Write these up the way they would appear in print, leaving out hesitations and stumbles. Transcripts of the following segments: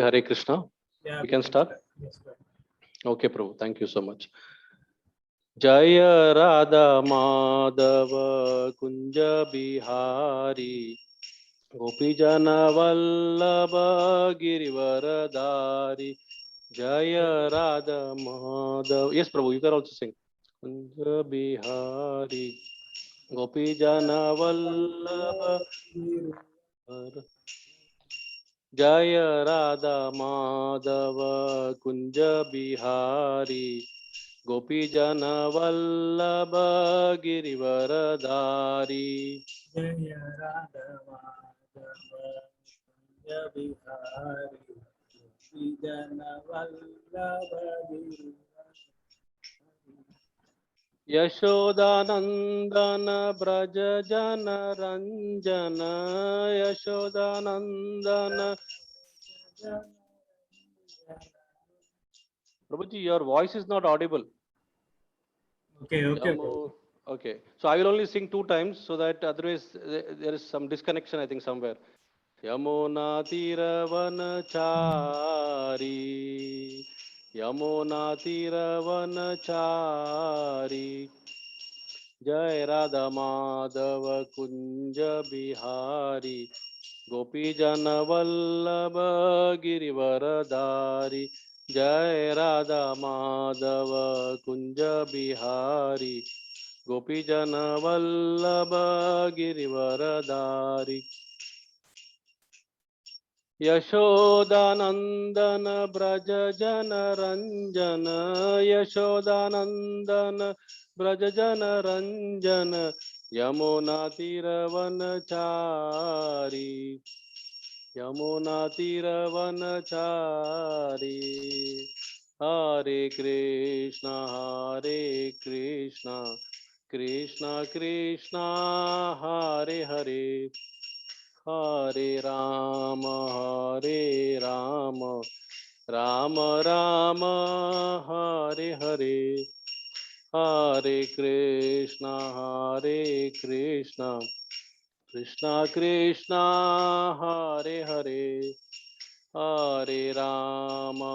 Hare Krishna. Yeah, We can start. Yes, sir. Okay, Prabhu. Thank you so much. Jaya Radha Madhava Kunja Bihari Gopijana Vallabha Girivaradari Jaya Radha Madhava. Yes, Prabhu, you can also sing. Kunja Bihari Gopijana Vallabha Jaya Radha Madhava Kunja Bihari Gopijana Vallabha Girivaradari Jaya Radha Madhava Kunja Bihari Vijana Vallabha Yashodanandana Braja Jana Ranjana Yashodanandana. Prabhuji, your voice is not audible. Okay. Okay, so I will only sing 2 times so that otherwise there is some disconnection, I think, somewhere. Yamuna Tiravanachari Yamuna Tiravanachari Jai Radha Madhava Kunja Bihari Gopijana Vallabha Girivaradari Jai Radha Madhava Kunja Bihari Gopijana Vallabha Girivaradari Yashodanandana Braja Jana Ranjana Yashodanandana Braja Jana Ranjana Yamuna Tiravanachari Yamuna Tiravanachari Hare Krishna Hare Krishna Krishna Krishna Hare Hare Hare Rama Rama Rama Hare Hare Hare Krishna Krishna Krishna Hare Hare Hare Rama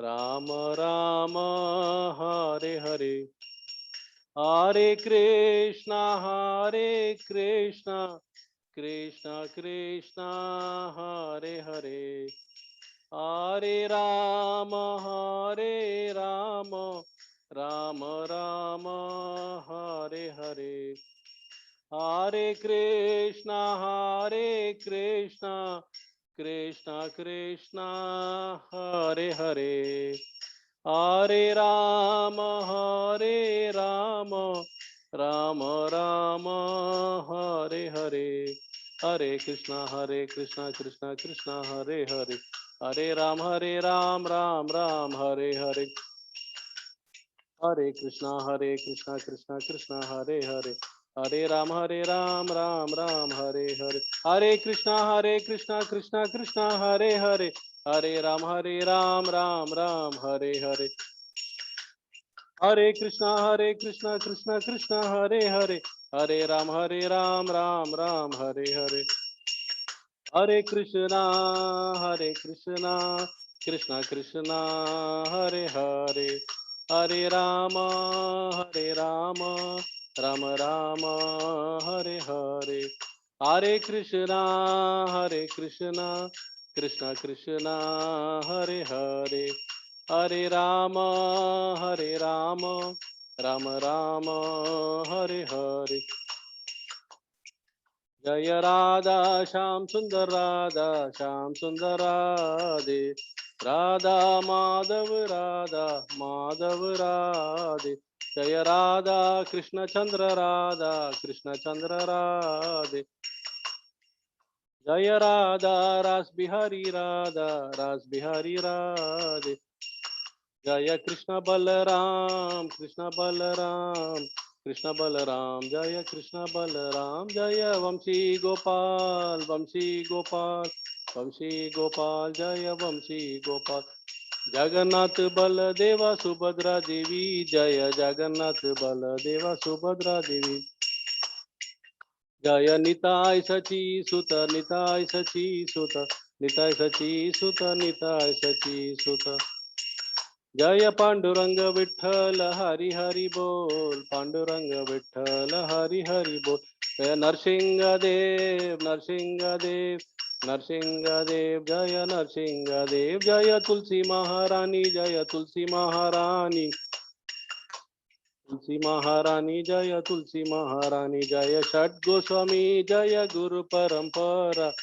Rama Rama Hare Hare Hare Krishna Krishna Krishna Hare Hare Hare Rama Rama Rama Hare Hare Hare Krishna Krishna Krishna Hare Hare Hare Rama Rama Rama Hare Hare Hare Krishna Krishna Krishna Hare Hare Hare Ram Ram Ram Hare Hare Hare Krishna Krishna Krishna Hare Hare Hare Ram Ram Ram Hare Hare Hare Krishna Krishna Krishna Hare Hare Hare Ram Ram Ram Hare Hare Hare Krishna Krishna Krishna Hare Hare Hare Ram Ram Ram Hare Hare Hare Krishna Krishna Krishna Hare Hare Hare Rama Rama Rama Hare Hare Hare Krishna Krishna Krishna Hare Hare Hare Rama Rama Rama Hare Hare Jaya Radha Shyam Sundar Radha Radhe Radha Madhav Radhe Jaya Radha Krishna Chandra Radhe Jaya Radha Ras Bihari Radhe Jaya Krishna Balaram Krishna Balaram Jaya Krishna Balaram Jaya Vamshi Gopal Jaya Vamshi Gopal Jagannath Baladeva Subhadra Devi Jaya Jagannath Baladeva Subhadra Devi Jaya Nitai Sachi Suta Nitai Sachi Suta Nitai Sachi Suta Nitai Sachi Suta. Jaya Panduranga Vithala Hari Hari Bol. Panduranga Vithala Hari Hari Bol. Jaya Narsingha Dev Narsingha Dev Narsingha Dev Jaya Narsingha Dev Jaya Tulsi Maharani Jaya Tulsi Maharani Tulsi Maharani Jaya Tulsi Maharani Jaya Shat Goswami Jaya Guru Parampara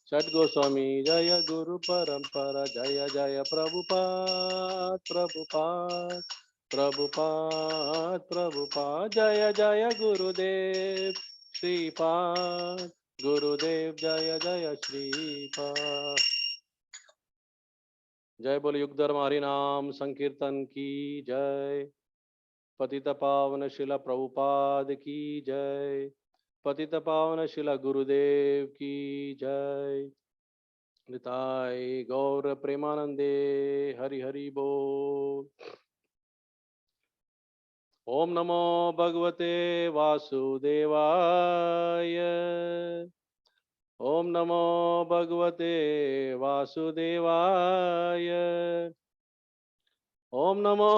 Shat Goswami Jaya Guru Parampara Jaya Jaya Prabhupada Prabhupada Prabhupada Prabhupada Jaya Jaya Gurudev Shripad Gurudev Jaya Jaya Shripad. जय बोल युग धर्म हरि नाम संकीर्तन की जय. पतित पावन शिला प्रभुपाद की जय. पतित पावन शिला गुरुदेव की जय. निताय गौर प्रेमानंदे हरि हरि बोल. ओम नमो भगवते वासुदेवाय. ओम नमो भगवते वासुदेवाय. ओम नमो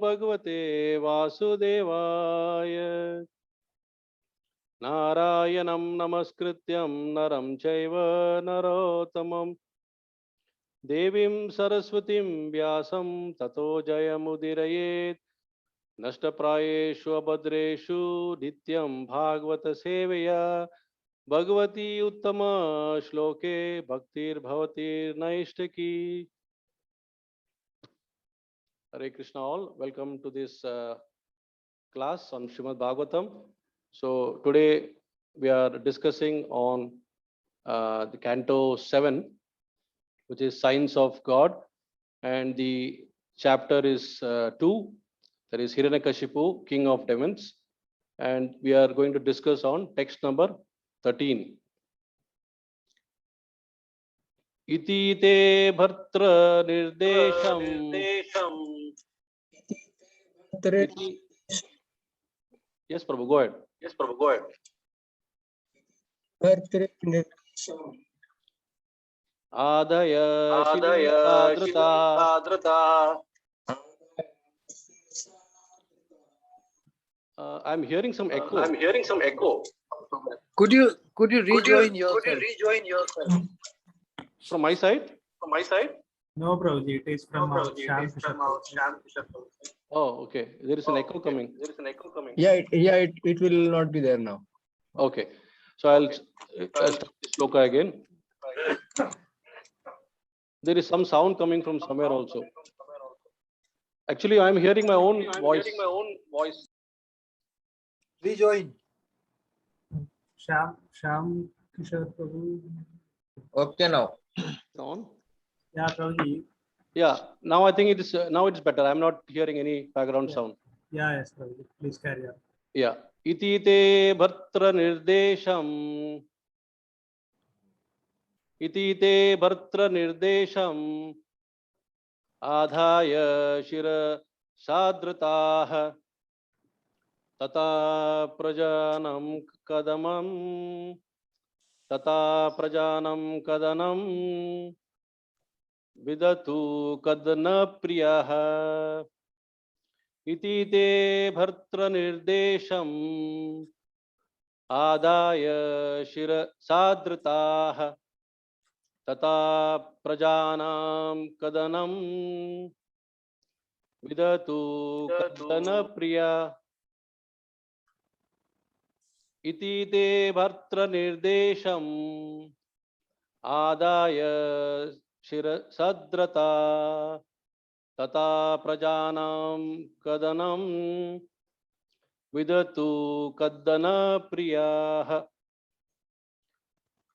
भगवते वासुदेवाय. नारायणं नमस्कृत्यं नरं चैव नरोत्तमं देवीं सरस्वतीं व्यासं ततो जयमुदीरयेत्. नष्टप्रायेषु अभद्रेषु नित्यं भागवत सेवया भगवती उत्तम श्लोके भक्तिर्भवतिर्नैष्टिकी. Hare Krishna all, welcome to this class on Srimad Bhagavatam. So today we are discussing on the Canto 7, which is Signs of God, and the chapter is 2, that is Hiraṇyakaśipu, King of Demons, and we are going to discuss on text number 13. Iti te bhartra nirdesham. Iti. Yes, Prabhu, go ahead. Yes, Prabhu, go ahead. Adaya Adaya Shilindadruta. Shilindadruta. I'm hearing some echo. I'm hearing some echo. Could you Could rejoin you yourself? rejoin yourself? From my side? From my side? No, Prabhuji, it is from Shyam It is from our Shyam. Oh, okay. There is an echo coming. There is an echo coming. Yeah, it will not be there now. Okay. So I'll start this sloka again. There is some sound coming from somewhere also. Actually, I'm hearing my own voice. Hearing my own voice. Rejoin. Shyam Kishore Prabhu. Okay now. On? Yeah, Prabhuji. Yeah. Now I think it is. Now it's better. I'm not hearing any background sound. Yeah, yes, Prabhuji. Please carry on. Yeah. Iti te bhartra nirdesham. Iti te bhartra nirdesham. Adhaya shira sadrataha. Tata prajanam kadamam. Tata prajanam kadanam. Vidatu kadana priyaha. Iti te bhartra nirdesham. Adaya shira sadrataha. Tata prajanam kadanam. Vidatu kadana priya. Iti te bhartra nirdesham. Adaya shira sadrata. Tata prajanam kadanam. Vidatu kadana priyaha.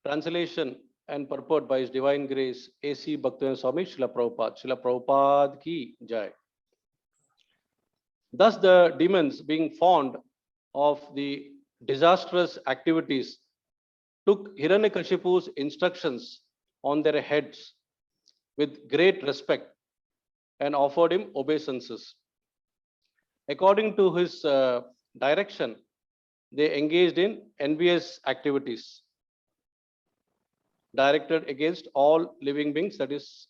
Translation and purport by His Divine Grace A.C. Bhaktivedanta Swami Srila Prabhupada. Srila Prabhupada ki jai. Thus the demons, being fond of the disastrous activities, took Hiraṇyakashipu's instructions on their heads with great respect and offered him obeisances. According to his direction, they engaged in envious activities directed against all living beings, that is,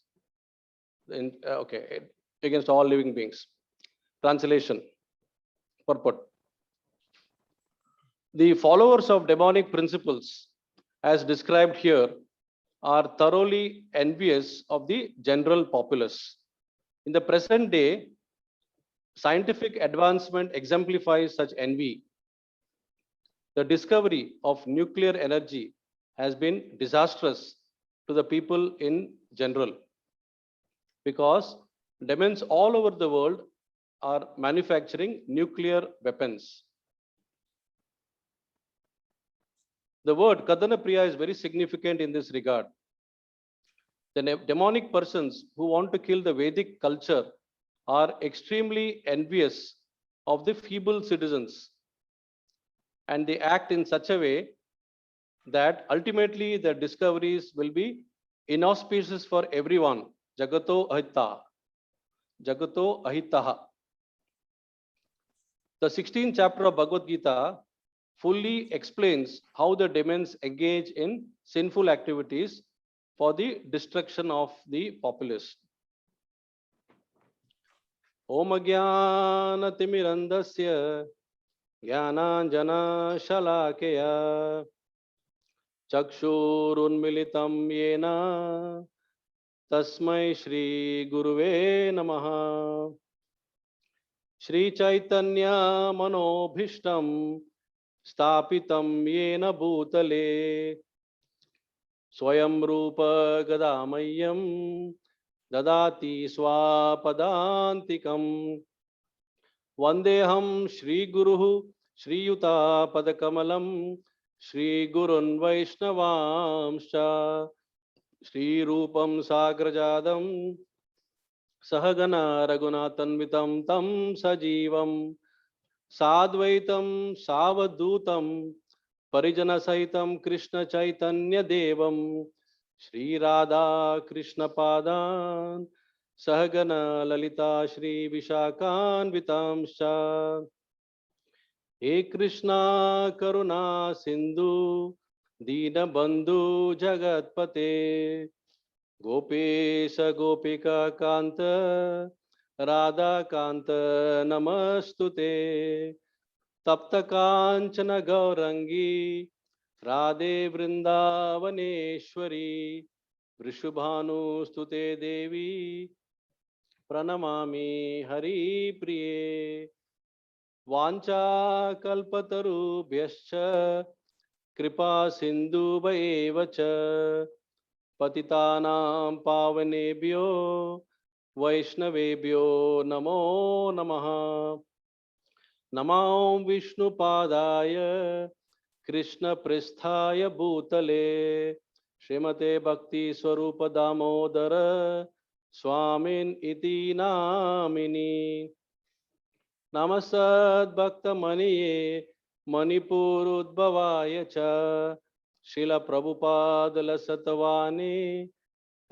against all living beings. Translation, purport. The followers of demonic principles, as described here, are thoroughly envious of the general populace. In the present day, scientific advancement exemplifies such envy. The discovery of nuclear energy has been disastrous to the people in general, because demons all over the world are manufacturing nuclear weapons. The word Kadanapriya is very significant in this regard. The demonic persons who want to kill the Vedic culture are extremely envious of the feeble citizens, and they act in such a way that ultimately their discoveries will be inauspicious for everyone. Jagato ahita. Jagato ahitaha. The 16th chapter of Bhagavad Gita fully explains how the demons engage in sinful activities for the destruction of the populace. Om Jnana Timirandasya Jnananjana Shalakaya Chakshurunmilitam Yena Tasmai Shri Guruve Namaha. Shri Chaitanya Manobhishtam Stapitam Yena Bhutale Swayam Rupa Gadamayam Dadati Swapadantikam Vandeham Shri Guru Shri Yuta Padakamalam Shri Gurun Vaishnavamscha Shri Rupam Sagrajadam Sahagana Raghunathanvitam Tam Sajivam Sadvaitam Savadutam Parijana Saitam Krishna Chaitanya Devam Shri Radha Krishna Padan Sahagana Lalita Shri Vishakanvitam Sha. He Krishna Karuna Sindhu Dina Bandhu Jagatpate Gopesha Gopika Kanta Radha Kanta Namastute Tapta Kanchana Gaurangi Radhe Vrindavaneshwari Vrishubhanu Stute Devi Pranamami Hari Priye Vancha Kalpataru Bhyascha Kripa Sindhu Bhaevacha Patitanam Pavanebhyo Vaishnavebhyo Namo Namaha. Namam Vishnu Padaya Krishna Pristhaya Bhutale Srimate Bhakti Swarupa Damodara Swamin Iti Namini. Namasad Bhakta Maniye Manipur Udbhavaya Cha Srila Prabhupada Lasatavani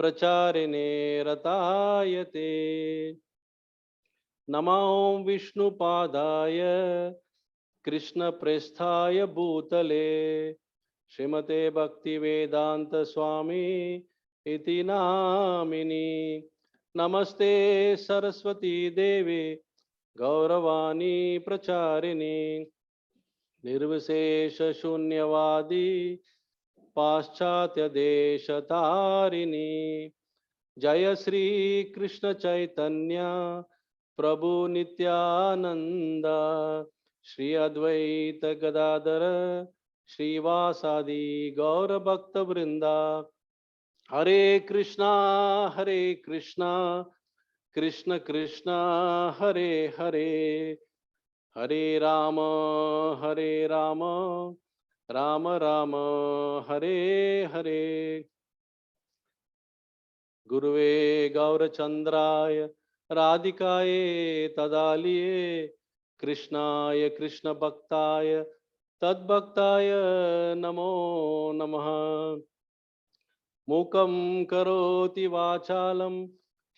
Pracharine Ratayate. Namam Vishnu Padaya Krishna Pristhaya Bhutale Srimate Bhaktivedanta Swami Iti Namini. Namaste Saraswati Devi Gauravani Pracharini Nirvisesha Shunyavadi Paschatya Desha-tarini. Jaya Sri Krishna Chaitanya Prabhu Nityananda Shri Advaita Gadadara Shri Vasadi Gaura Bhakta Vrinda. Hare Krishna Krishna Krishna Hare Hare Hare Rama Rama Rama Hare Hare. Guruve Gaura Chandraya Radhikaye Tadaliye Krishnaya Krishna Bhaktaya Tad Bhaktaya Namo Namaha. Mukam Karoti Vachalam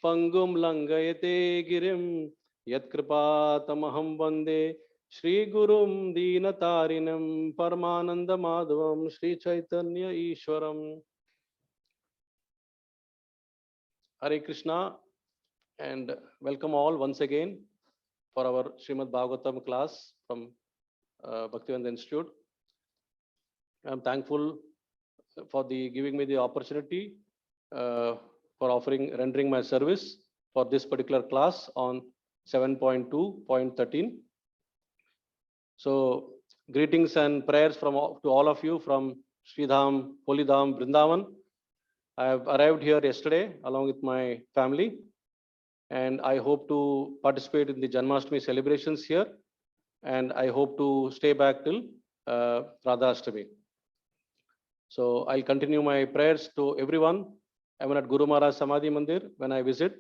Pangum Langayate Girim Yat Kripatamaham Vande Shri Gurum Deenatarinam Paramananda Madhavam Shri Chaitanya Ishwaram. Hare Krishna and welcome all once again for our Srimad Bhagavatam class from Bhaktivedanta Institute. I am thankful for giving me the opportunity for rendering my service for this particular class on 7.2.13. So greetings and prayers to all of you from Sridham, Holidham, Vrindavan. I have arrived here yesterday along with my family, and I hope to participate in the Janmashtami celebrations here, and I hope to stay back till Radha Ashtami. So I'll continue my prayers to everyone, even at Guru Maharaj Samadhi Mandir when I visit,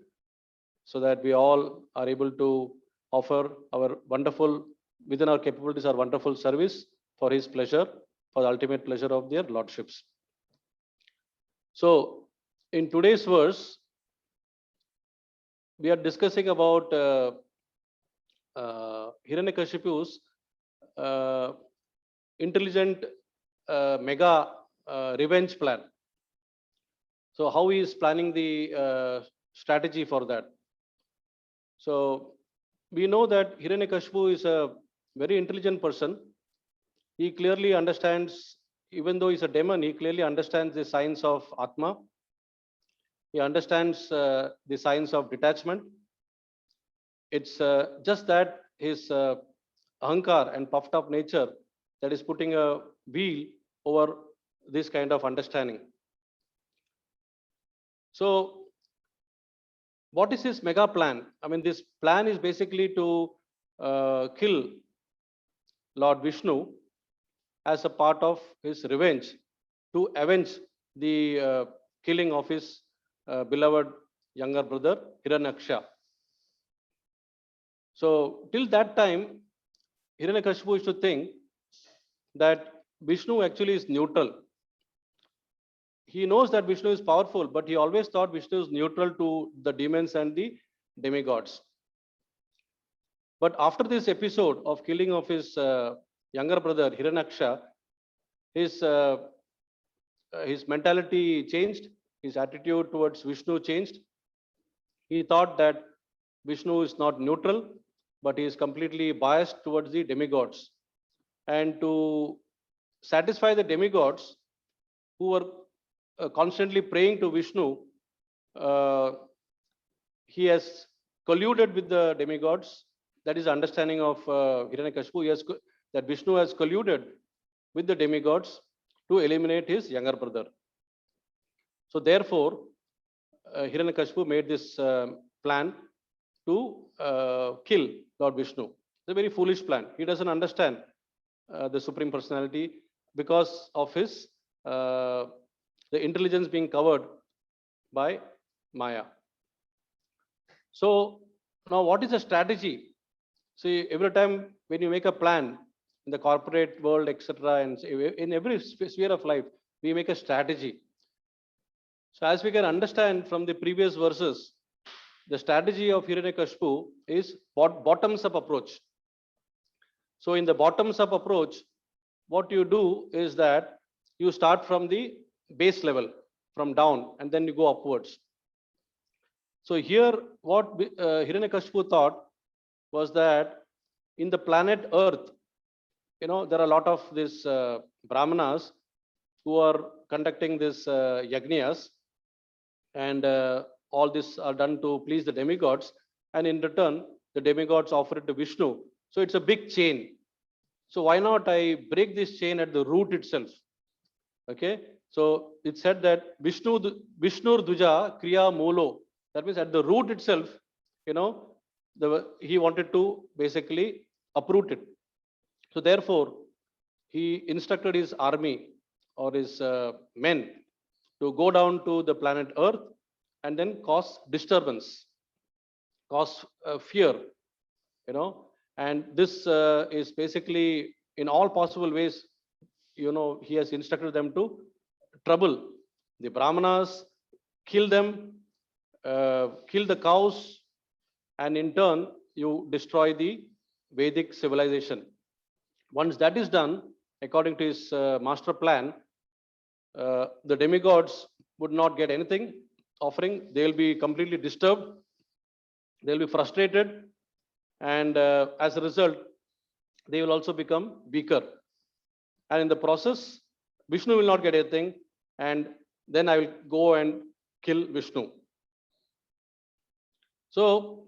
so that we all are able to offer our wonderful, within our capabilities, our wonderful service for his pleasure, for the ultimate pleasure of their lordships. So in today's verse, we are discussing about Hiraṇyakashipu's intelligent mega revenge plan. So how he is planning the strategy for that. So we know that Hiraṇyakashipu is a very intelligent person. He clearly understands, even though he's a demon, he clearly understands the science of Atma. He understands the science of detachment. It's just that his ahankar and puffed up nature that is putting a wheel over this kind of understanding. So what is his mega plan? I mean, this plan is basically to kill Lord Vishnu as a part of his revenge, to avenge the killing of his beloved younger brother Hiraṇyaksha. So till that time, Hiraṇyakashipu used to think that Vishnu actually is neutral. He knows that Vishnu is powerful, but he always thought Vishnu is neutral to the demons and the demigods. But after this episode of killing of his younger brother Hiraṇyaksha, his mentality changed, his attitude towards Vishnu changed. He thought that Vishnu is not neutral, but he is completely biased towards the demigods. And to satisfy the demigods who were constantly praying to Vishnu, he has colluded with the demigods. That is the understanding of Hiraṇyakashipu. That Vishnu has colluded with the demigods to eliminate his younger brother. So therefore, Hiraṇyakashipu made this plan to kill Lord Vishnu. It's a very foolish plan. He doesn't understand the Supreme Personality because of his the intelligence being covered by Maya. So now what is the strategy? See, every time when you make a plan in the corporate world, etc., and in every sphere of life, we make a strategy. So as we can understand from the previous verses, the strategy of Hiraṇyakashipu is bottoms-up approach. So in the bottoms-up approach, what you do is that you start from the base level, from down, and then you go upwards. So here, what Hiraṇyakashipu thought was that in the planet Earth, there are a lot of these brahmanas who are conducting this yajnas, and all this are done to please the demigods, and in return, the demigods offer it to Vishnu. So it's a big chain. So why not I break this chain at the root itself? Okay. So it said that Vishnur Duja Kriya Molo. That means at the root itself, he wanted to basically uproot it. So therefore, he instructed his army or his men to go down to the planet Earth and then cause disturbance, cause fear, and this is basically in all possible ways, he has instructed them to trouble the Brahmanas, kill them, kill the cows, and in turn, you destroy the Vedic civilization. Once that is done, according to his master plan, the demigods would not get anything offering. They will be completely disturbed. They will be frustrated, and as a result, they will also become weaker. And in the process, Vishnu will not get anything, and then I will go and kill Vishnu. So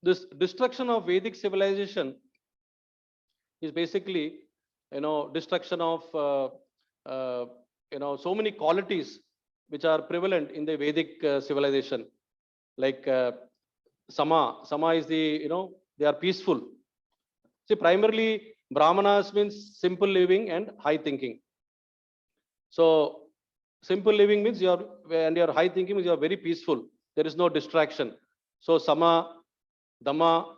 this destruction of Vedic civilization is basically, destruction of so many qualities which are prevalent in the Vedic civilization, like sama is the, they are peaceful. See, primarily Brahmanas means simple living and high thinking. So simple living means and your high thinking means you are very peaceful. There is no distraction. So sama, dhamma,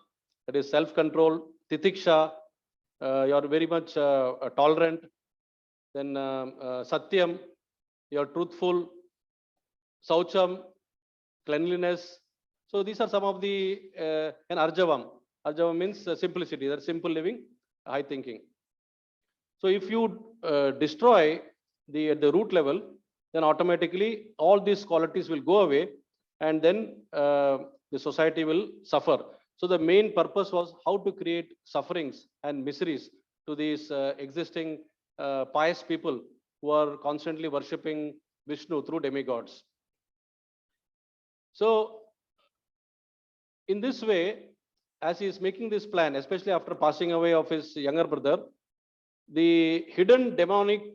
that is self-control, titiksha, you are very much tolerant. Then satyam, you are truthful. Saucham, cleanliness. So these are some of the and arjavam. Arjavam means simplicity. That's simple living, high thinking. So if you destroy at the root level, then automatically all these qualities will go away, and then the society will suffer. So the main purpose was how to create sufferings and miseries to these existing pious people who are constantly worshipping Vishnu through demigods. So in this way, as he is making this plan, especially after passing away of his younger brother, the hidden demonic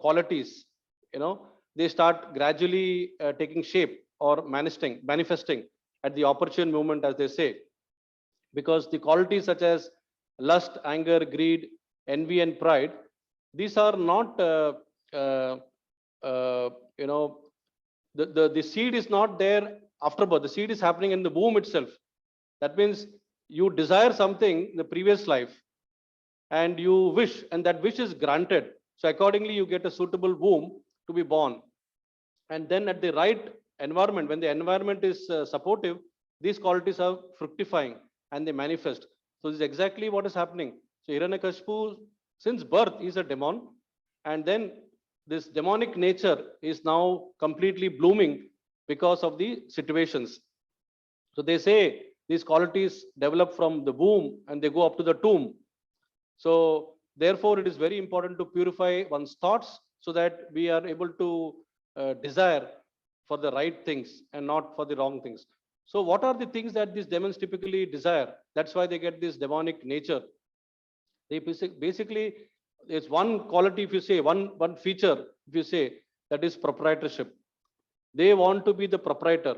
qualities, they start gradually taking shape or manifesting at the opportune moment, as they say, because the qualities such as lust, anger, greed, envy, and pride, these are not the seed is not there after birth. The seed is happening in the womb itself. That means you desire something in the previous life, and you wish, and that wish is granted. So accordingly, you get a suitable womb to be born. And then at the right environment, when the environment is supportive, these qualities are fructifying and they manifest. So this is exactly what is happening. So Hiraṇyakaśipu, since birth, is a demon, and then this demonic nature is now completely blooming because of the situations. So they say these qualities develop from the womb and they go up to the tomb. So therefore, it is very important to purify one's thoughts so that we are able to desire for the right things and not for the wrong things. So what are the things that these demons typically desire? That's why they get this demonic nature. They basically, it's one quality, if you say, one feature, if you say, that is proprietorship. They want to be the proprietor.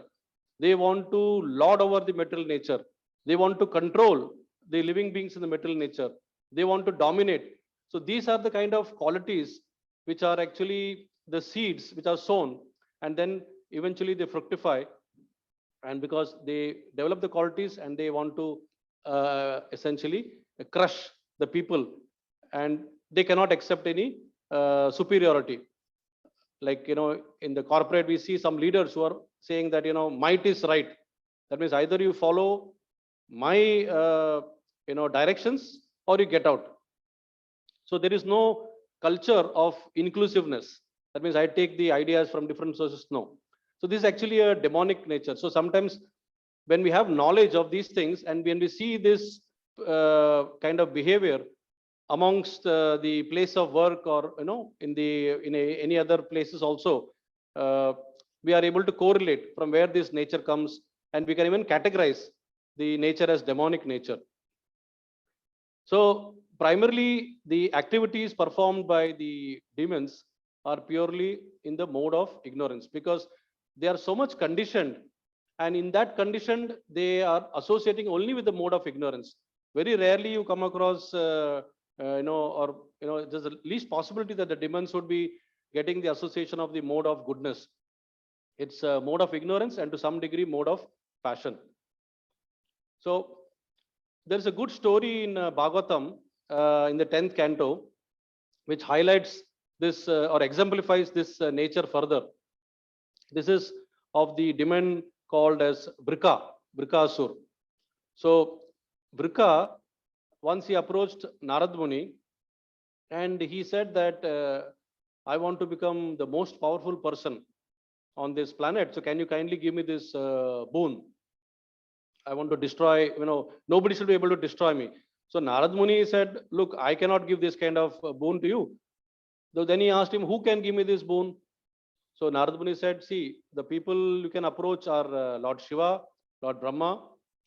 They want to lord over the material nature. They want to control the living beings in the material nature. They want to dominate. So these are the kind of qualities which are actually the seeds which are sown, and then eventually they fructify. And because they develop the qualities and they want to essentially crush the people, and they cannot accept any superiority. Like, in the corporate, we see some leaders who are saying that, might is right. That means either you follow my, directions, or you get out. So there is no culture of inclusiveness. That means I take the ideas from different sources. No. So this is actually a demonic nature. So sometimes when we have knowledge of these things, and when we see this kind of behavior amongst the place of work, or any other places also, we are able to correlate from where this nature comes, and we can even categorize the nature as demonic nature. So primarily, the activities performed by the demons are purely in the mode of ignorance, because they are so much conditioned, and in that conditioned, they are associating only with the mode of ignorance. Very rarely you come across there's the least possibility that the demons would be getting the association of the mode of goodness. It's a mode of ignorance, and to some degree mode of passion. So there's a good story in Bhagavatam in the 10th canto, which highlights this or exemplifies this nature further. This is of the demon called as Vrikasur. So Vrika once he approached Narad Muni and he said that I want to become the most powerful person on this planet. So can you kindly give me this boon? I want to destroy, nobody should be able to destroy me. So Narad Muni said, look, I cannot give this kind of boon to you. So then he asked him, who can give me this boon? So Narad Muni said, see, the people you can approach are Lord Shiva, Lord Brahma.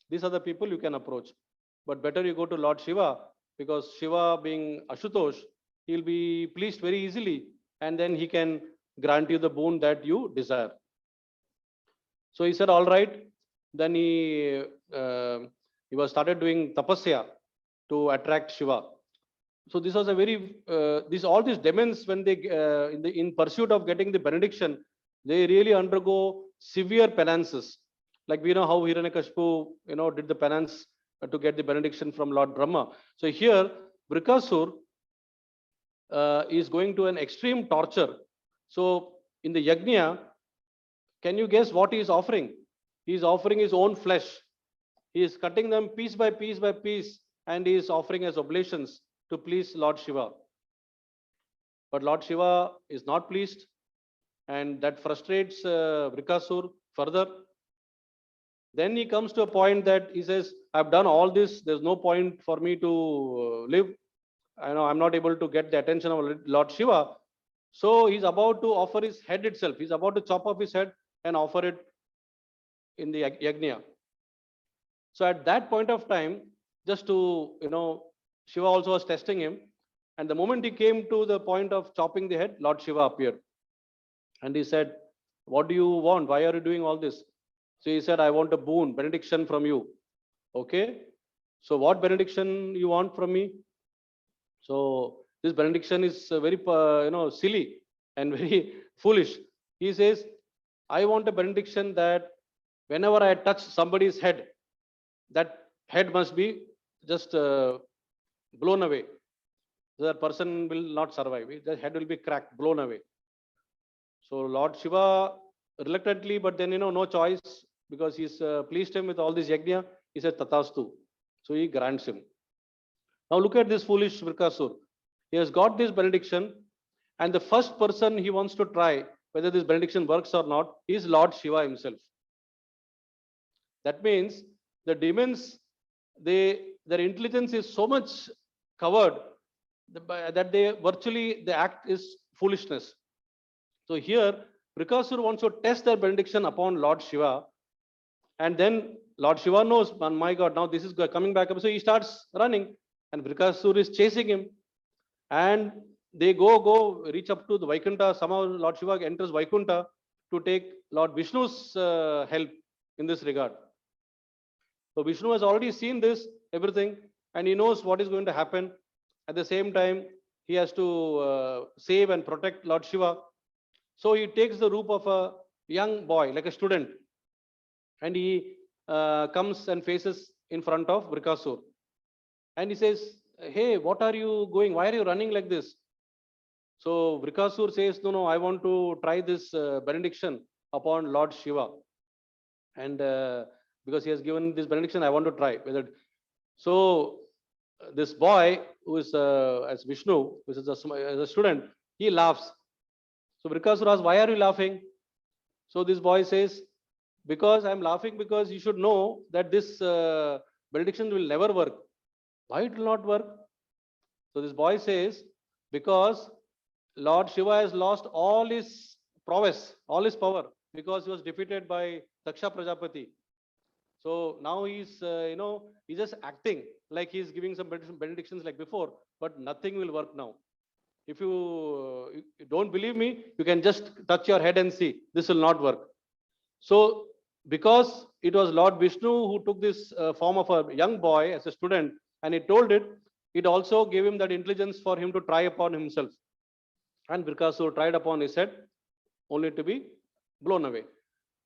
These are the people you can approach. But better you go to Lord Shiva, because Shiva being Ashutosh, he'll be pleased very easily, and then he can grant you the boon that you desire. So he said, all right. Then he was started doing tapasya to attract Shiva. So this was a very all these demons, when they in pursuit of getting the benediction, they really undergo severe penances. Like we know how Hiraṇyakaśipu did the penance to get the benediction from Lord Brahma. So here Vrikasur is going to an extreme torture. So in the yajna, can you guess what he is offering? He is offering his own flesh. He is cutting them piece by piece by piece, and he is offering as oblations to please Lord Shiva. But Lord Shiva is not pleased, and that frustrates Vrikasur further. Then he comes to a point that he says, I've done all this, there's no point for me to live. I know I'm not able to get the attention of Lord Shiva. So he's about to offer his head itself. He's about to chop off his head and offer it in the yajna. So at that point of time, just to, Shiva also was testing him. And the moment he came to the point of chopping the head, Lord Shiva appeared. And he said, what do you want? Why are you doing all this? So he said, I want a boon, benediction from you. Okay. So what benediction you want from me? So this benediction is very, silly and very foolish. He says, I want a benediction that whenever I touch somebody's head, that head must be just blown away. So that person will not survive. The head will be cracked, blown away. So Lord Shiva reluctantly, but then no choice, because he's pleased him with all this yajna. He said Tatastu. So he grants him. Now look at this foolish Vrikasur. He has got this benediction, and the first person he wants to try whether this benediction works or not is Lord Shiva himself. That means the demons, their intelligence is so much covered that the act is foolishness. So here Vrikasur wants to test their benediction upon Lord Shiva, and then Lord Shiva knows, my God, now this is coming back up. So he starts running, and Vrikasur is chasing him, and they go reach up to the Vaikuntha. Somehow Lord Shiva enters Vaikuntha to take Lord Vishnu's help in this regard. So Vishnu has already seen this, everything, and he knows what is going to happen. At the same time, he has to save and protect Lord Shiva. So he takes the roop of a young boy, like a student, and he comes and faces in front of Vrikasur. And he says, hey, what are you going? Why are you running like this? So Vrikasur says, no, I want to try this benediction upon Lord Shiva. And because he has given this benediction, I want to try. So this boy, who is as Vishnu, who is as a student, he laughs. So Vrikasur asks, why are you laughing? So this boy says, because I'm laughing because you should know that this benediction will never work. Why it will not work? So this boy says, because Lord Shiva has lost all his prowess, all his power, because he was defeated by Daksha Prajapati. So now he's, he's just acting like he's giving some benedictions like before, but nothing will work now. If you don't believe me, you can just touch your head and see. This will not work. So because it was Lord Vishnu who took this form of a young boy as a student, and he told it, it also gave him that intelligence for him to try upon himself. And Vrikasur tried upon his head, only to be blown away.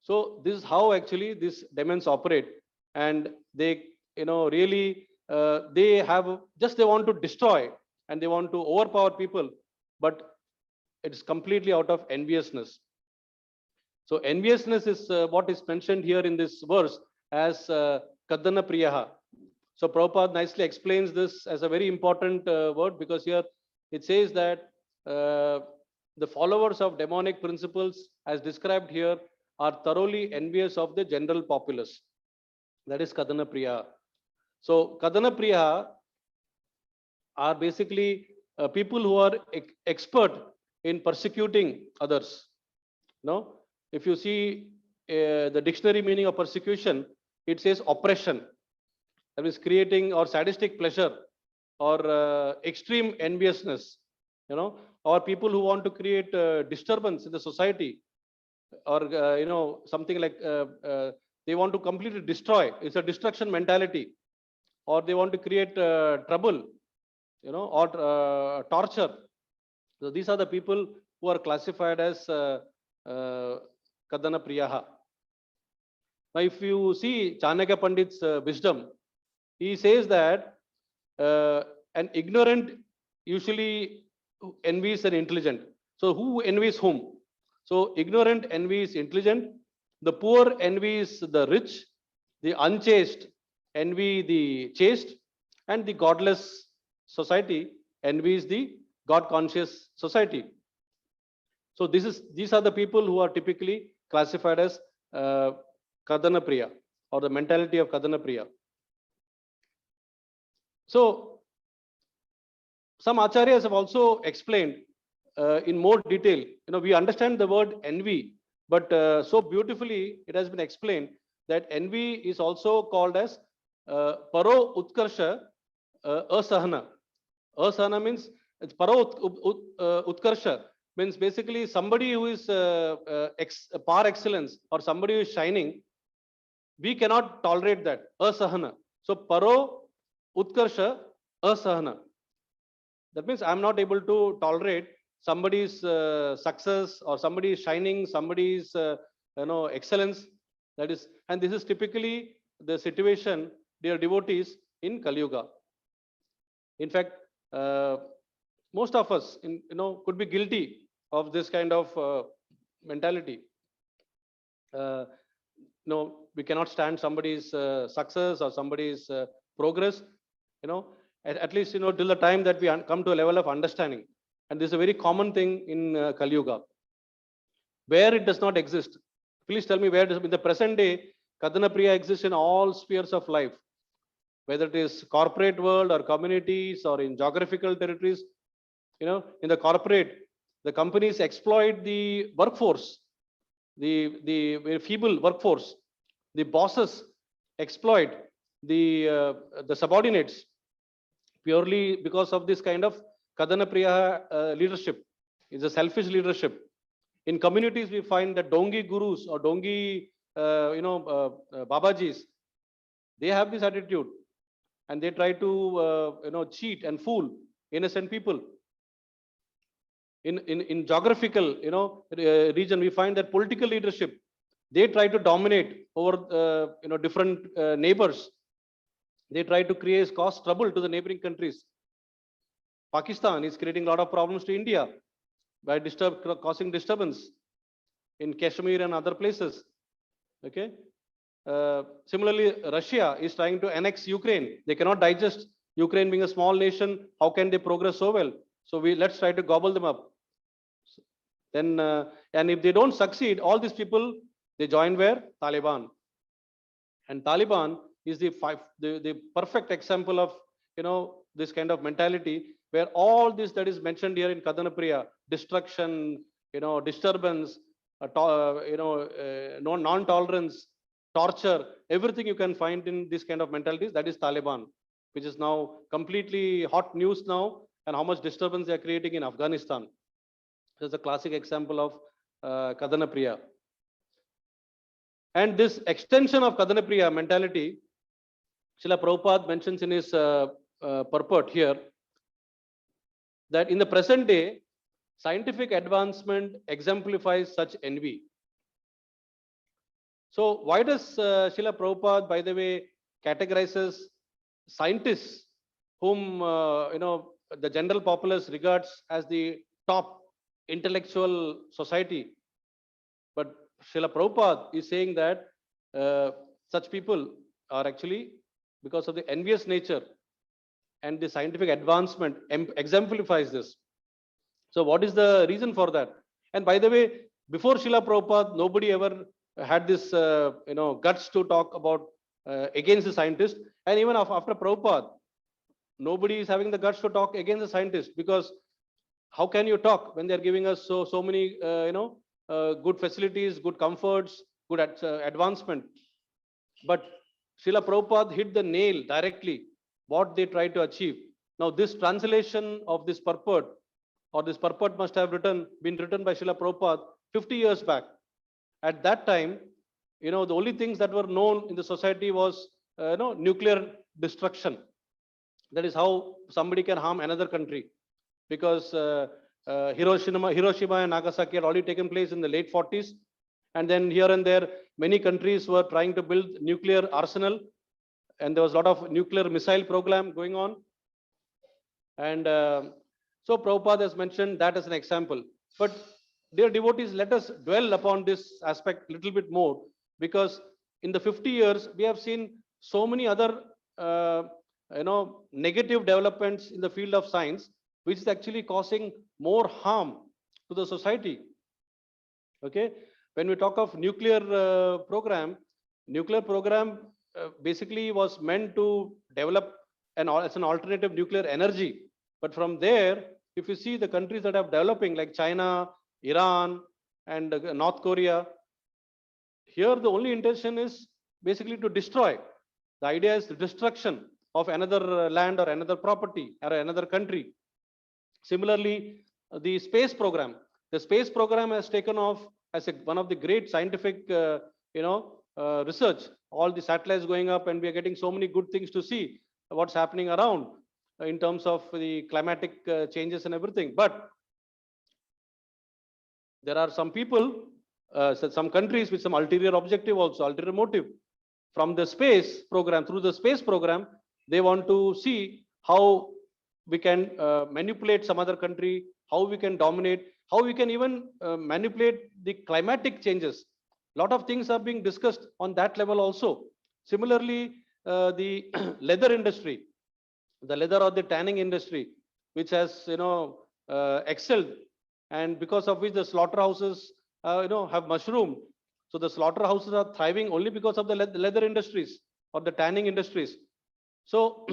So this is how actually these demons operate, and they, really they want to destroy and they want to overpower people, but it's completely out of enviousness. So enviousness is what is mentioned here in this verse as Kadana Priyaha. So Prabhupada nicely explains this as a very important word, because here it says that the followers of demonic principles, as described here, are thoroughly envious of the general populace. That is Kadana Priya. So Kadana Priya are basically people who are expert in persecuting others. No, if you see the dictionary meaning of persecution, it says oppression. That is creating or sadistic pleasure or extreme enviousness. Or people who want to create disturbance in the society, or something like they want to completely destroy. It's a destruction mentality, or they want to create trouble, or torture. So these are the people who are classified as Kadana Priyaha. Now, if you see Chanakya Pandit's wisdom, he says that an ignorant usually envies an intelligent. So who envies whom? So ignorant envies intelligent, the poor envies the rich, the unchaste envy the chaste, and the godless society envies the God conscious society. So these are the people who are typically classified as Kadana Priya, or the mentality of Kadana Priya. So some acharyas have also explained in more detail. We understand the word envy, but so beautifully it has been explained that envy is also called as Paro Utkarsha Asahana. Asahana means it's Paro Utkarsha, means basically somebody who is par excellence, or somebody who is shining. We cannot tolerate that. Asahana. So Paro Utkarsha Asahana. That means I'm not able to tolerate somebody's success, or somebody's shining, somebody's excellence. That is, and this is typically the situation, dear devotees, in Kali Yuga. In fact, most of us, could be guilty of this kind of mentality. We cannot stand somebody's success or somebody's progress. At least till the time that we come to a level of understanding. And this is a very common thing in Kali Yuga. Where it does not exist, please tell me where it is. In the present day, Kadana Priya exists in all spheres of life, whether it is corporate world or communities or in geographical territories. In the corporate, the companies exploit the workforce, the very feeble workforce. The bosses exploit the subordinates, purely because of this kind of Kadana Priya leadership. It's a selfish leadership. In communities, we find that Dongi gurus or Dongi, Babajis, they have this attitude, and they try to, cheat and fool innocent people. In geographical, region, we find that political leadership, they try to dominate over, different neighbors. They try to cause trouble to the neighboring countries. Pakistan is creating a lot of problems to India by causing disturbance in Kashmir and other places. Okay. Similarly, Russia is trying to annex Ukraine. They cannot digest Ukraine being a small nation. How can they progress so well? So let's try to gobble them up. Then, and if they don't succeed, all these people, they join where? Taliban. And Taliban is the perfect example of this kind of mentality, where all this that is mentioned here in Kadana Priya, destruction, disturbance, non-tolerance, torture, everything you can find in this kind of mentalities, that is Taliban, which is now completely hot news now, and how much disturbance they are creating in Afghanistan. This is a classic example of Kadana Priya. And this extension of Kadana Priya mentality, Srila Prabhupada mentions in his purport here, that in the present day, scientific advancement exemplifies such envy. So why does Srila Prabhupada, by the way, categorizes scientists whom the general populace regards as the top intellectual society? But Srila Prabhupada is saying that such people are actually because of the envious nature, and the scientific advancement exemplifies this. So what is the reason for that? And by the way, before Srila Prabhupada, nobody ever had this guts to talk about against the scientist. And even after Prabhupada, nobody is having the guts to talk against the scientist, because how can you talk when they're giving us so many good facilities, good comforts, good advancement? But Srila Prabhupada hit the nail directly what they tried to achieve. Now this translation of this purport, or this purport must have been written by Srila Prabhupada 50 years back. At that time, the only things that were known in the society was nuclear destruction. That is how somebody can harm another country, because Hiroshima and Nagasaki had already taken place in the late 40s, and then here and there many countries were trying to build nuclear arsenal, and there was a lot of nuclear missile program going on. And so Prabhupada has mentioned that as an example. But dear devotees, let us dwell upon this aspect a little bit more, because in the 50 years we have seen so many other negative developments in the field of science, which is actually causing more harm to the society. Okay, when we talk of nuclear program basically was meant to develop as an alternative nuclear energy. But from there, if you see the countries that are developing, like China, Iran, and North Korea, here the only intention is basically to destroy. The idea is the destruction of another land or another property or another country. Similarly, the space program. The space program has taken off as one of the great scientific, research. All the satellites going up, and we are getting so many good things to see what's happening around in terms of the climatic changes and everything. But there are some people, some countries with some ulterior objective also, ulterior motive. From the space program, through the space program, they want to see how we can manipulate some other country, how we can dominate, how we can even manipulate the climatic changes. A lot of things are being discussed on that level also. Similarly, the leather industry, the leather or the tanning industry, which has excelled, and because of which the slaughterhouses have mushroomed. So the slaughterhouses are thriving only because of the leather industries or the tanning industries. So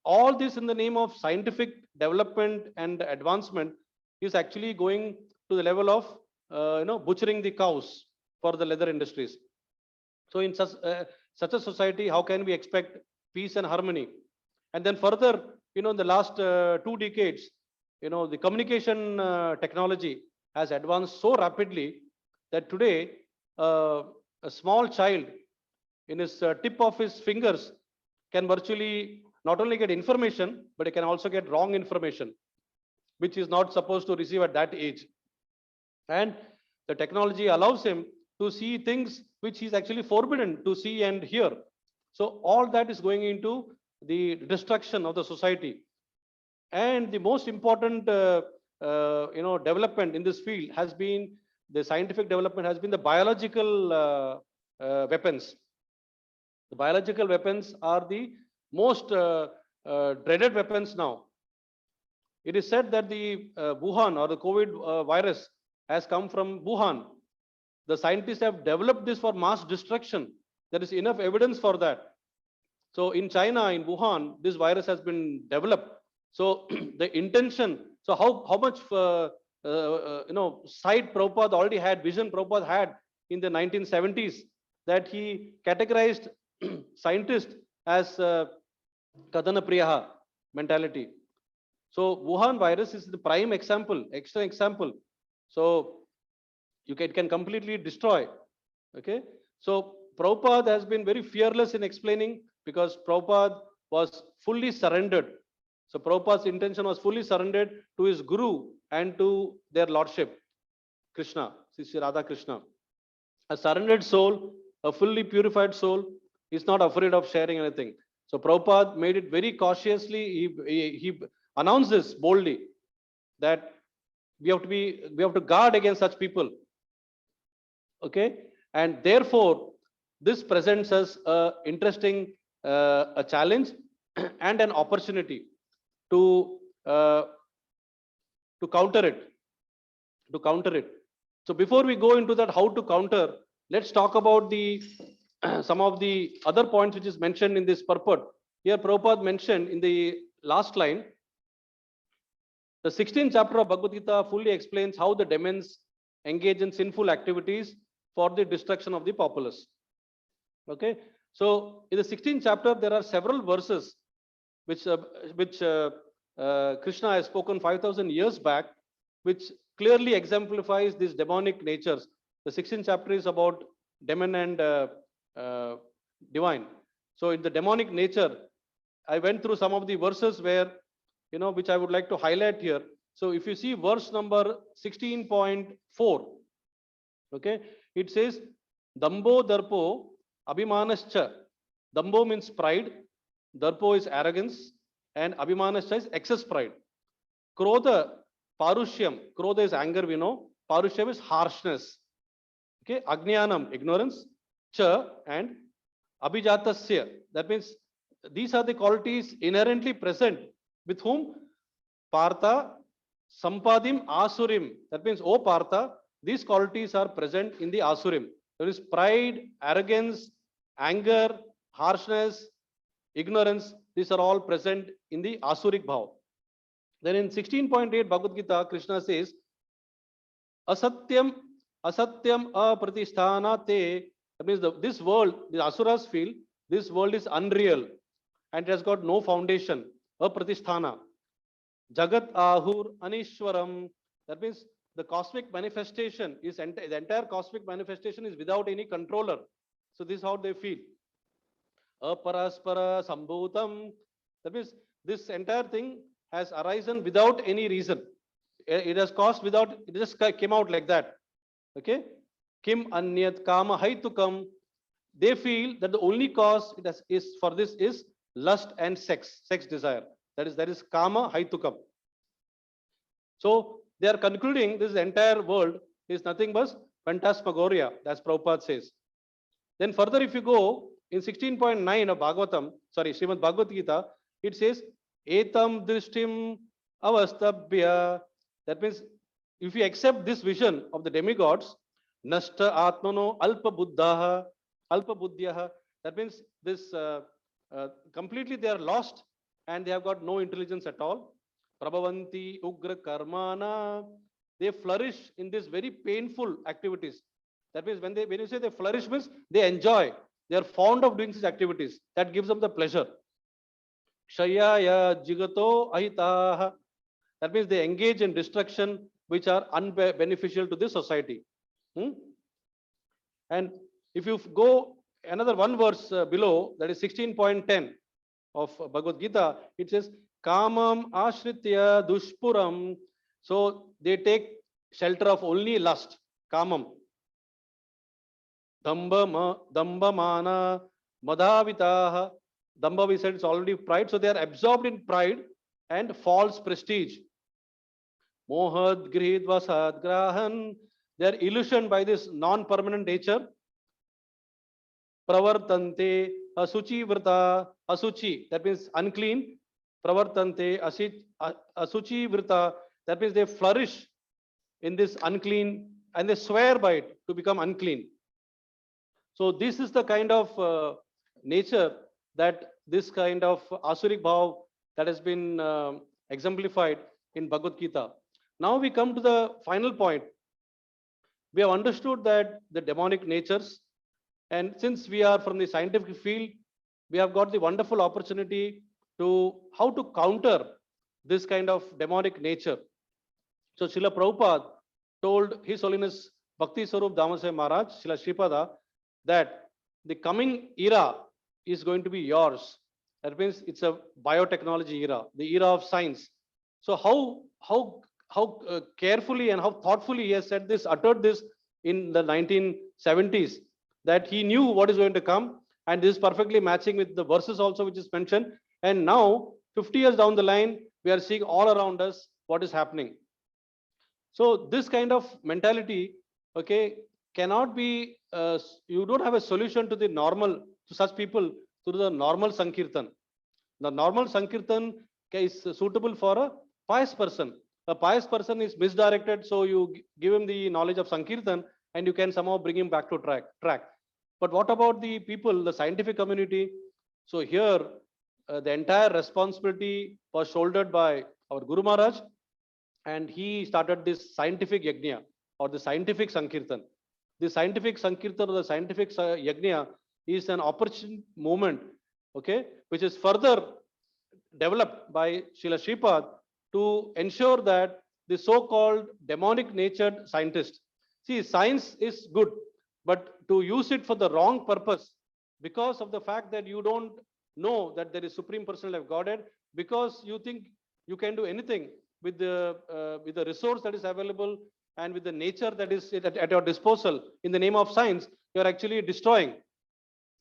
all this in the name of scientific development and advancement is actually going to the level of butchering the cows for the leather industries. So in such a society, how can we expect peace and harmony? And then further, in the last 2 decades, the communication technology has advanced so rapidly that today a small child in his tip of his fingers can virtually not only get information, but it can also get wrong information, which is not supposed to receive at that age. And the technology allows him to see things which is actually forbidden to see and hear. So all that is going into the destruction of the society. And the most important development in this field has been, the scientific development has been the biological weapons. The biological weapons are the most dreaded weapons now. It is said that the Wuhan or the COVID virus has come from Wuhan. The scientists have developed this for mass destruction. There is enough evidence for that. So in China, in Wuhan, this virus has been developed. So the intention, so how much sight Prabhupada already had, vision Prabhupada had in the 1970s, that he categorized scientists as Kadana Priyaha mentality. So Wuhan virus is the prime example, extra example. So it can completely destroy. Okay. So Prabhupada has been very fearless in explaining, because Prabhupada was fully surrendered. So Prabhupada's intention was fully surrendered to his guru and to their lordship, Krishna, Sri Radha Krishna. A surrendered soul, a fully purified soul, is not afraid of sharing anything. So Prabhupada made it very cautiously. He announced this boldly, that we have to guard against such people. Okay, and therefore this presents us an interesting a challenge and an opportunity to uh, to counter it. To counter it. So before we go into that, how to counter, let's talk about the some of the other points which is mentioned in this purport. Here, Prabhupada mentioned in the last line, the 16th chapter of Bhagavad Gita fully explains how the demons engage in sinful activities for the destruction of the populace. Okay, so in the 16th chapter, there are several verses which Krishna has spoken 5,000 years back, which clearly exemplifies these demonic natures. The 16th chapter is about demon and divine. So in the demonic nature, I went through some of the verses where, which I would like to highlight here. So if you see verse number 16.4, okay, it says, Dambo Darpo Abhimanascha. Dambo means pride, Darpo is arrogance, and Abhimanascha is excess pride. Krodha, Parushyam. Krodha is anger, we know. Parushyam is harshness. Okay, Ajnanam, ignorance. Cha and Abhijatasya. That means these are the qualities inherently present with whom? Partha, Sampadim, Asurim. That means, O Partha, these qualities are present in the Asurim. There is pride, arrogance, anger, harshness, ignorance. These are all present in the Asuric Bhav. Then in 16.8 Bhagavad Gita, Krishna says, Asatyam, Asatyam Apratishthana te. That means this world, the Asuras feel, this world is unreal and it has got no foundation. Apratishthana. Jagat Ahur Anishwaram. That means the cosmic manifestation is, the entire cosmic manifestation is without any controller. So this is how they feel. Aparaspara Sambhutam. That means this entire thing has arisen without any reason. It has caused without, it just came out like that. Okay. Kim Anyat Kama Haitukam. They feel that the only cause is for this is lust and sex desire. That is Kama Haitukam. So they are concluding this entire world is nothing but phantasmagoria, as Prabhupada says. Then further, if you go in 16.9 of Bhagavatam, Srimad Bhagavad Gita, it says, Etam Drishtim Avastabhya. That means if you accept this vision of the demigods, Nashta Atmano Alpa Buddhaha, Alpa Buddhyaha. That means this completely they are lost and they have got no intelligence at all. Prabhavanti Ugra Karmana. They flourish in these very painful activities. That means when you say they flourish means they enjoy. They are fond of doing these activities. That gives them the pleasure. Shayaya Jigato Ahitaha. That means they engage in destruction which are unbeneficial to the society. And if you go another one verse below, that is 16.10 of Bhagavad Gita, it says, Kamam Ashritya Dushpuram. So they take shelter of only lust, Kamam. Dambamana Madhavitaha. Damba, we said it's already pride. So they are absorbed in pride and false prestige. Mohad Grihid Vasad Grahan. They are illusioned by this non-permanent nature. Pravartante Asuchi Vrta. Asuchi, that means unclean. Pravartante Asuchi Vrta. That means they flourish in this unclean and they swear by it to become unclean. So this is the kind of nature that this kind of Asuric Bhav that has been exemplified in Bhagavad Gita. Now we come to the final point. We have understood that the demonic natures, and since we are from the scientific field, we have got the wonderful opportunity to how to counter this kind of demonic nature. So Srila Prabhupada told His Holiness Bhakti Swarup Damasai Maharaj, Srila Shripada, that the coming era is going to be yours. That means it's a biotechnology era, the era of science. So how carefully and how thoughtfully he has said this, uttered this in the 1970s, that he knew what is going to come, and this is perfectly matching with the verses also which is mentioned. And now 50 years down the line, we are seeing all around us what is happening. So this kind of mentality, okay, cannot be, you don't have a solution to the normal, to such people through the normal Sankirtan. The normal Sankirtan is suitable for a pious person. A pious person is misdirected, so you give him the knowledge of Sankirtan and you can somehow bring him back to track. But what about the people, the scientific community? So here, the entire responsibility was shouldered by our Guru Maharaj, and he started this scientific yajna or the scientific Sankirtan. The scientific Sankirtan or the scientific yajna is an opportune movement, okay, which is further developed by Srila Sripad to ensure that the so-called demonic natured scientist, see, science is good, but to use it for the wrong purpose because of the fact that you don't know that there is Supreme Personality of Godhead, because you think you can do anything with the resource that is available and with the nature that is at your disposal in the name of science, you are actually destroying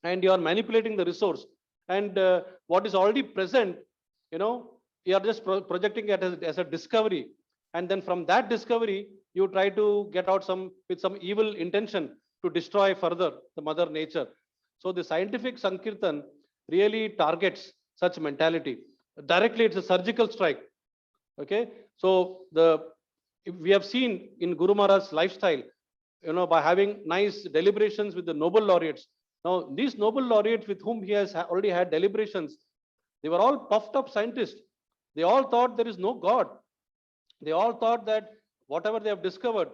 and you are manipulating the resource. And what is already present, you are just projecting it as a discovery. And then from that discovery, you try to get out with some evil intention to destroy further the mother nature. So the scientific Sankirtan really targets such mentality. Directly, it's a surgical strike. Okay, so we have seen in Guru Maharaj's lifestyle, by having nice deliberations with the Nobel laureates. Now, these Nobel laureates with whom he has already had deliberations, they were all puffed up scientists. They all thought there is no God. They all thought that whatever they have discovered,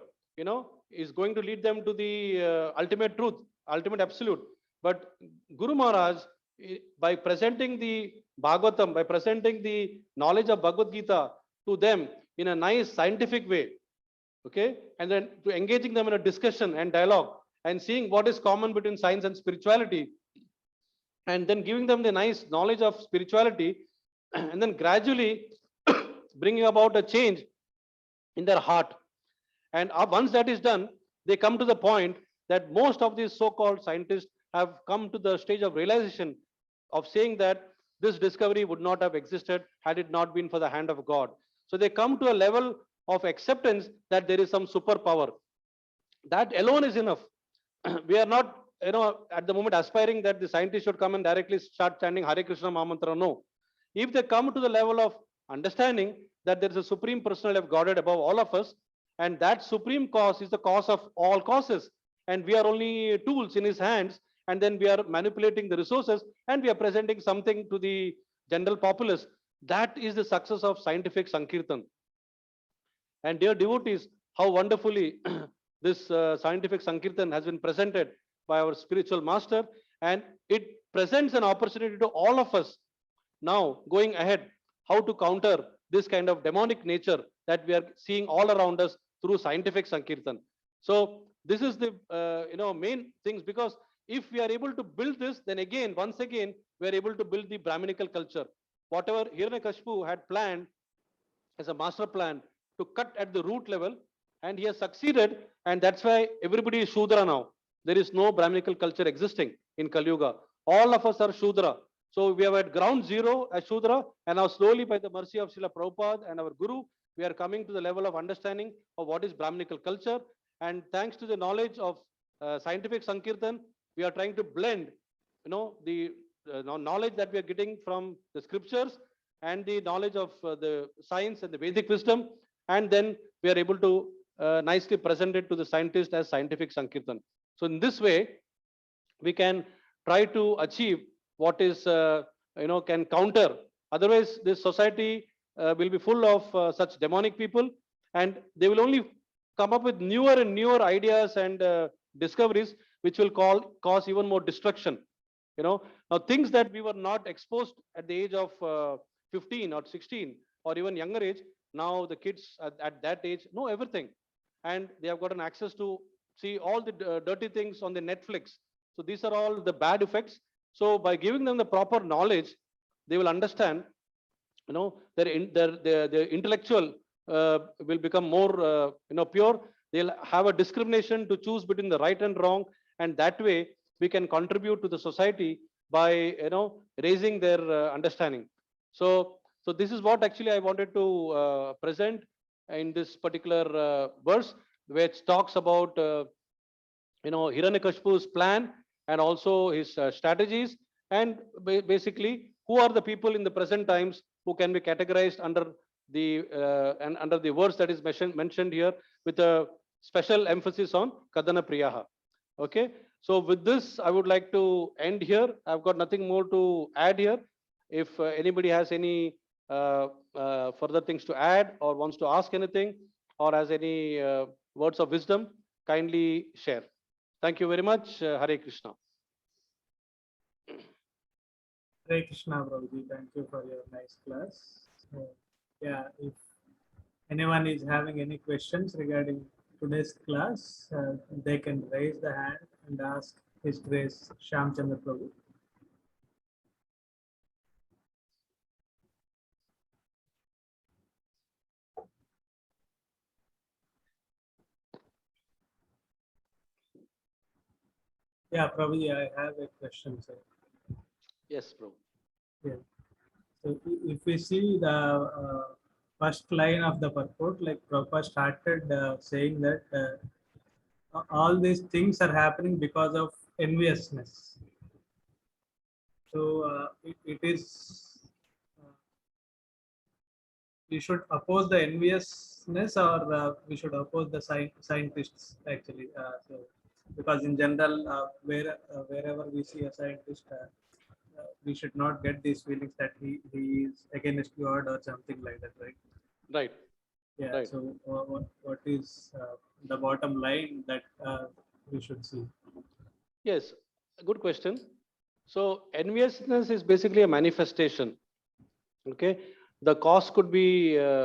is going to lead them to the ultimate truth, ultimate absolute. But Guru Maharaj, by presenting the Bhagavatam, by presenting the knowledge of Bhagavad Gita to them in a nice scientific way, okay, and then to engaging them in a discussion and dialogue and seeing what is common between science and spirituality, and then giving them the nice knowledge of spirituality, and then gradually bringing about a change in their heart. And once that is done, they come to the point that most of these so-called scientists have come to the stage of realization of saying that this discovery would not have existed had it not been for the hand of God. So they come to a level of acceptance that there is some superpower. That alone is enough. We are not, at the moment aspiring that the scientists should come and directly start chanting Hare Krishna Mahamantra. No. If they come to the level of understanding that there is a Supreme Personality of Godhead above all of us, and that supreme cause is the cause of all causes, and we are only tools in his hands, and then we are manipulating the resources and we are presenting something to the general populace. That is the success of scientific Sankirtan. And dear devotees, how wonderfully this scientific Sankirtan has been presented by our spiritual master, and it presents an opportunity to all of us now going ahead how to counter this kind of demonic nature that we are seeing all around us through scientific Sankirtan. So this is the main things, because if we are able to build this, then again, once again, we are able to build the Brahminical culture. Whatever Hiraṇyakaśipu had planned as a master plan to cut at the root level, and he has succeeded, and that's why everybody is Shudra now. There is no Brahminical culture existing in Kali Yuga. All of us are Shudra. So we are at ground zero as Shudra, and now slowly by the mercy of Srila Prabhupada and our Guru, we are coming to the level of understanding of what is Brahminical culture. And thanks to the knowledge of scientific Sankirtan, we are trying to blend, the knowledge that we are getting from the scriptures and the knowledge of the science and the Vedic wisdom, and then we are able to nicely present it to the scientist as scientific Sankirtan. So in this way, we can try to achieve what is, can counter. Otherwise, this society will be full of such demonic people, and they will only come up with newer and newer ideas and discoveries, which will cause even more destruction. Now things that we were not exposed at the age of 15 or 16 or even younger age, now the kids at that age know everything, and they have gotten access to see all the dirty things on the Netflix. So these are all the bad effects. So by giving them the proper knowledge, they will understand, their intellectual will become more, pure. They'll have a discrimination to choose between the right and wrong, and that way we can contribute to the society by, raising their understanding. So this is what actually I wanted to present in this particular verse, which talks about, Hiraṇyakashipu's plan and also his strategies, and basically who are the people in the present times who can be categorized under the and under the words that is mentioned here, with a special emphasis on Kadana Priyaha. Okay, so with this, I would like to end here. I've got nothing more to add here. If anybody has any further things to add, or wants to ask anything, or has any words of wisdom, kindly share. Thank you very much. Hare Krishna. Hare Krishna, Prabhuji. Thank you for your nice class. Yeah, if anyone is having any questions regarding today's class, they can raise the hand and ask His Grace Shyam Chandra Prabhu. Yeah, Prabhuji, I have a question, sir. Yes, bro. Yeah. So if we see the first line of the purport, like Prabhupada started saying that all these things are happening because of enviousness. So it is, we should oppose the enviousness, or we should oppose the scientists actually. So because in general, wherever we see a scientist, we should not get these feelings that he is against God or something like that, right? Right. Yeah. Right. So what is the bottom line that we should see? Yes, a good question. So enviousness is basically a manifestation. Okay, the cause could be, the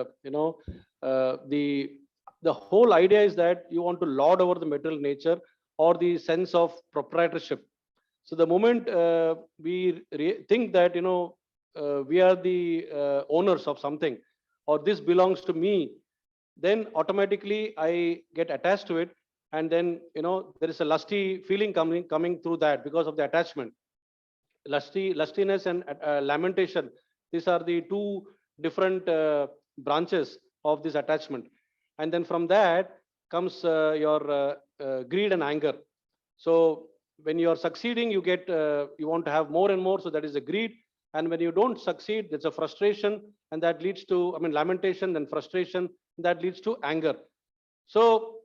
whole idea is that you want to lord over the material nature, or the sense of proprietorship. So the moment we think that we are the owners of something, or this belongs to me, then automatically I get attached to it, and then there is a lusty feeling coming through that because of the attachment. Lustiness and lamentation, these are the two different branches of this attachment. And then from that comes your greed and anger. So when you are succeeding, you get you want to have more and more, so that is a greed. And when you don't succeed, there's a frustration, and that leads to, lamentation, then frustration, that leads to anger. So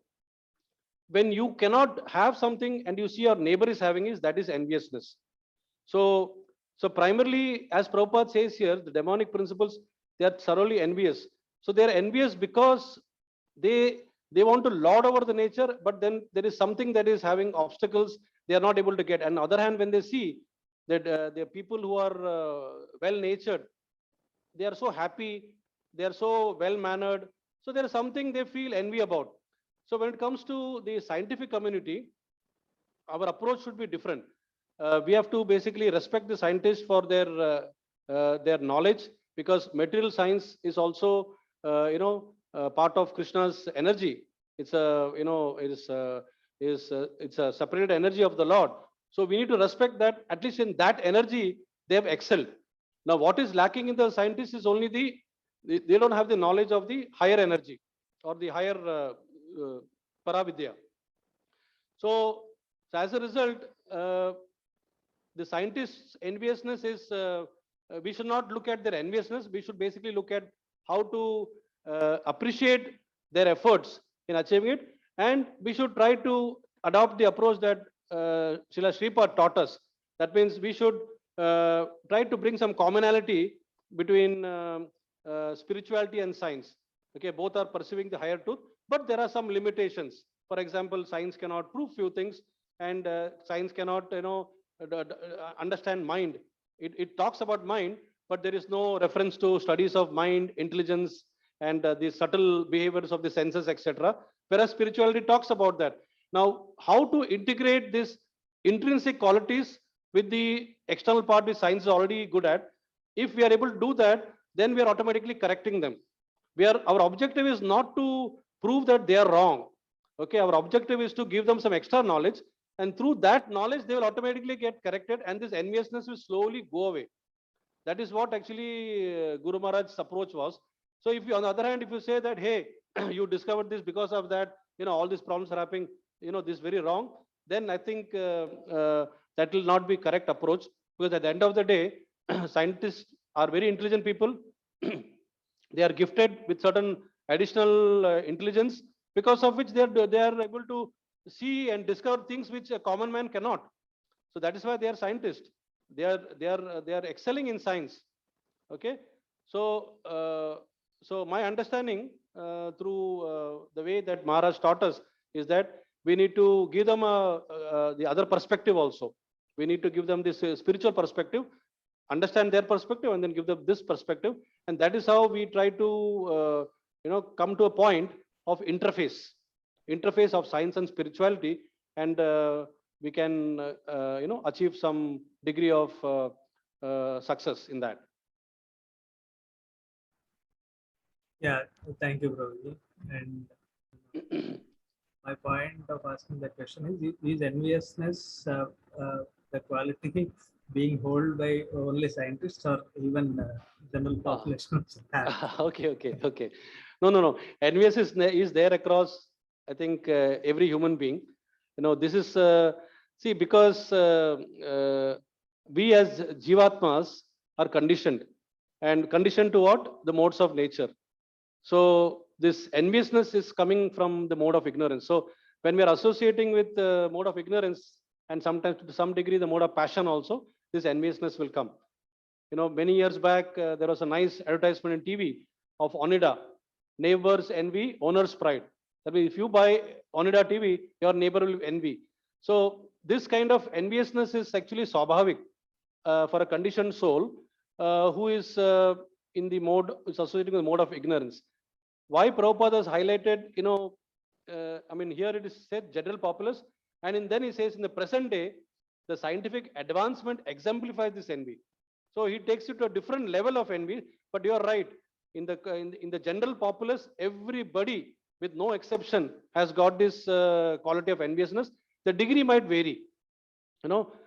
when you cannot have something and you see your neighbor is having it, that is enviousness. So, primarily, as Prabhupada says here, the demonic principles, they are thoroughly envious. So they are envious because they want to lord over the nature, but then there is something that is having obstacles they are not able to get. And on the other hand, when they see that there are people who are well-natured, they are so happy, they are so well-mannered, so there is something they feel envy about. So when it comes to the scientific community, our approach should be different. We have to basically respect the scientists for their knowledge, because material science is also part of Krishna's energy. It's a it's a separated energy of the Lord. So we need to respect that. At least in that energy, they have excelled. Now, what is lacking in the scientists is only they don't have the knowledge of the higher energy, or the higher paravidya. So as a result, the scientists' enviousness is, we should not look at their enviousness. We should basically look at how to appreciate their efforts in achieving it. And we should try to adopt the approach that Srila Sripad taught us. That means we should try to bring some commonality between spirituality and science. Okay, both are pursuing the higher truth, but there are some limitations. For example, science cannot prove few things, and science cannot understand mind. It talks about mind, but there is no reference to studies of mind, intelligence, and the subtle behaviors of the senses, etc. Whereas spirituality talks about that. Now, how to integrate these intrinsic qualities with the external part which science is already good at? If we are able to do that, then we are automatically correcting them. Our objective is not to prove that they are wrong. Okay, our objective is to give them some extra knowledge, and through that knowledge they will automatically get corrected, and this enviousness will slowly go away. That is what actually Guru Maharaj's approach was. So if you, on the other hand, if you say that, hey, you discovered this, because of that, all these problems are happening, this is very wrong, then I think that will not be correct approach. Because at the end of the day, scientists are very intelligent people. They are gifted with certain additional intelligence, because of which they are able to see and discover things which a common man cannot. So that is why they are scientists. They are excelling in science. Okay. So so my understanding through the way that Maharaj taught us is that we need to give them the other perspective also. We need to give them this spiritual perspective, understand their perspective, and then give them this perspective. And that is how we try to come to a point of interface of science and spirituality, and we can achieve some degree of success in that. Yeah, thank you, Prabhuji. And my point of asking that question is enviousness the quality being held by only scientists or even general population? Okay. No. Envious is there across, I think, every human being. This is, see, because we as Jivatmas are conditioned. And conditioned to what? The modes of nature. So this enviousness is coming from the mode of ignorance. So when we are associating with the mode of ignorance, and sometimes to some degree the mode of passion also, this enviousness will come. Many years back, there was a nice advertisement in TV of Onida, neighbors envy, owner's pride. That means if you buy Onida TV, your neighbor will envy. So this kind of enviousness is actually swabhavik for a conditioned soul who is in the mode, is associating with the mode of ignorance. Why Prabhupada has highlighted, here it is said general populace, and then he says in the present day, the scientific advancement exemplifies this envy. So he takes you to a different level of envy, but you are right. In the general populace, everybody, with no exception, has got this quality of enviousness. The degree might vary.